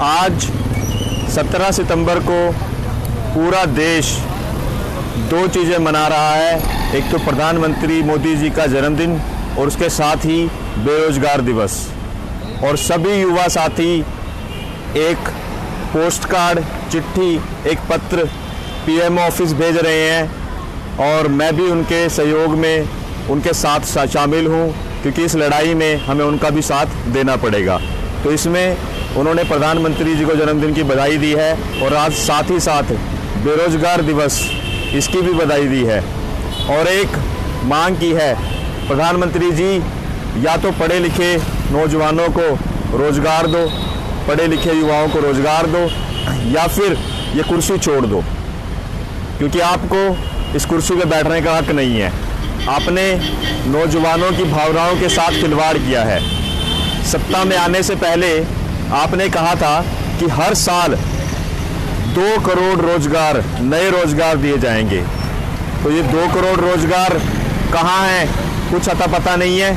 आज 17 सितंबर को पूरा देश दो चीज़ें मना रहा है। एक तो प्रधानमंत्री मोदी जी का जन्मदिन और उसके साथ ही बेरोजगार दिवस। और सभी युवा साथी एक पोस्ट कार्ड, चिट्ठी, एक पत्र पीएम ऑफिस भेज रहे हैं और मैं भी उनके सहयोग में उनके साथ शामिल हूं, क्योंकि इस लड़ाई में हमें उनका भी साथ देना पड़ेगा। तो इसमें उन्होंने प्रधानमंत्री जी को जन्मदिन की बधाई दी है और आज साथ ही साथ बेरोजगार दिवस इसकी भी बधाई दी है। और एक मांग की है, प्रधानमंत्री जी या तो पढ़े लिखे नौजवानों को रोज़गार दो, पढ़े लिखे युवाओं को रोज़गार दो, या फिर ये कुर्सी छोड़ दो, क्योंकि आपको इस कुर्सी पे बैठने का हक नहीं है। आपने नौजवानों की भावनाओं के साथ खिलवाड़ किया है। सत्ता में आने से पहले आपने कहा था कि हर साल 2 करोड़ रोजगार, नए रोजगार दिए जाएंगे। तो ये 2 करोड़ रोजगार कहाँ हैं, कुछ अता पता नहीं है।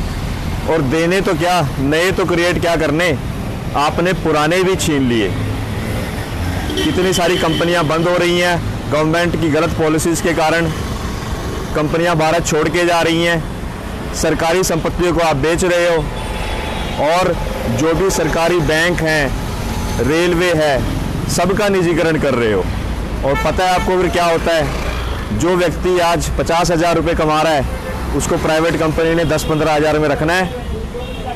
और देने तो क्या, नए तो क्रिएट क्या करने, आपने पुराने भी छीन लिए। कितनी सारी कंपनियां बंद हो रही हैं गवर्नमेंट की गलत पॉलिसीज़ के कारण। कंपनियां भारत छोड़ के जा रही हैं, सरकारी संपत्तियों को आप बेच रहे हो, और जो भी सरकारी बैंक हैं, रेलवे है, सबका निजीकरण कर रहे हो। और पता है आपको फिर क्या होता है, जो व्यक्ति आज 50,000 रुपये कमा रहा है उसको प्राइवेट कंपनी ने 10-15 हज़ार में रखना है,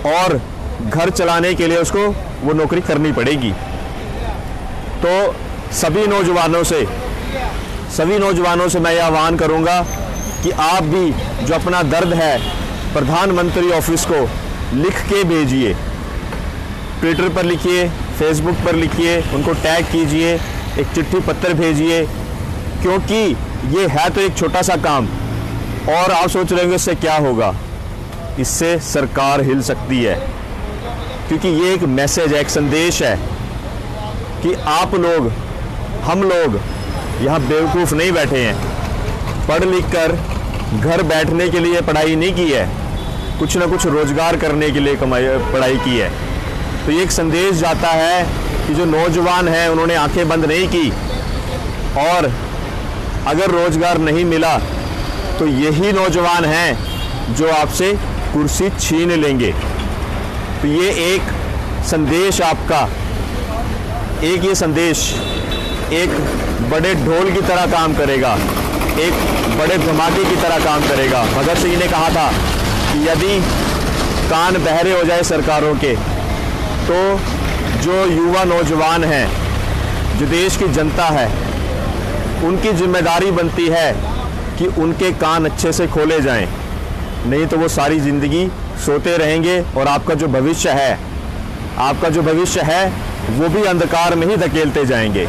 और घर चलाने के लिए उसको वो नौकरी करनी पड़ेगी। तो सभी नौजवानों से मैं यह आह्वान करूंगा कि आप भी जो अपना दर्द है प्रधानमंत्री ऑफिस को लिख के भेजिए। ट्विटर पर लिखिए, फेसबुक पर लिखिए, उनको टैग कीजिए, एक चिट्ठी पत्र भेजिए, क्योंकि ये है तो एक छोटा सा काम। और आप सोच रहे होंगे इससे क्या होगा, इससे सरकार हिल सकती है, क्योंकि ये एक मैसेज है, एक संदेश है कि आप लोग, हम लोग यहाँ बेवकूफ़ नहीं बैठे हैं। पढ़ लिख कर घर बैठने के लिए पढ़ाई नहीं की है, कुछ ना कुछ रोज़गार करने के लिए पढ़ाई की है। तो ये एक संदेश जाता है कि जो नौजवान हैं उन्होंने आंखें बंद नहीं की, और अगर रोज़गार नहीं मिला तो यही नौजवान हैं जो आपसे कुर्सी छीन लेंगे। तो ये एक संदेश आपका, एक ये संदेश एक बड़े ढोल की तरह काम करेगा, एक बड़े धमाके की तरह काम करेगा। भगत सिंह ने कहा था कि यदि कान बहरे हो जाए सरकारों के, तो जो युवा नौजवान हैं, जो देश की जनता है, उनकी जिम्मेदारी बनती है कि उनके कान अच्छे से खोले जाएं, नहीं तो वो सारी ज़िंदगी सोते रहेंगे और आपका जो भविष्य है वो भी अंधकार में ही धकेलते जाएंगे।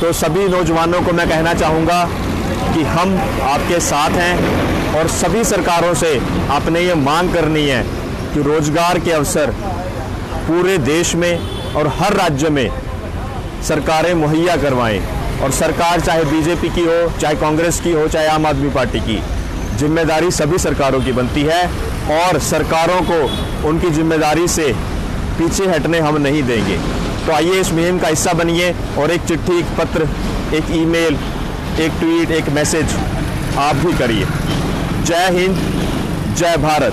तो सभी नौजवानों को मैं कहना चाहूँगा कि हम आपके साथ हैं, और सभी सरकारों से आपने ये मांग करनी है कि रोज़गार के अवसर पूरे देश में और हर राज्य में सरकारें मुहैया करवाएं। और सरकार चाहे बीजेपी की हो, चाहे कांग्रेस की हो, चाहे आम आदमी पार्टी की, जिम्मेदारी सभी सरकारों की बनती है, और सरकारों को उनकी जिम्मेदारी से पीछे हटने हम नहीं देंगे। तो आइए इस मुहिम का हिस्सा बनिए, और एक चिट्ठी, एक पत्र, एक ईमेल, एक ट्वीट, एक मैसेज आप भी करिए। जय हिंद, जय भारत।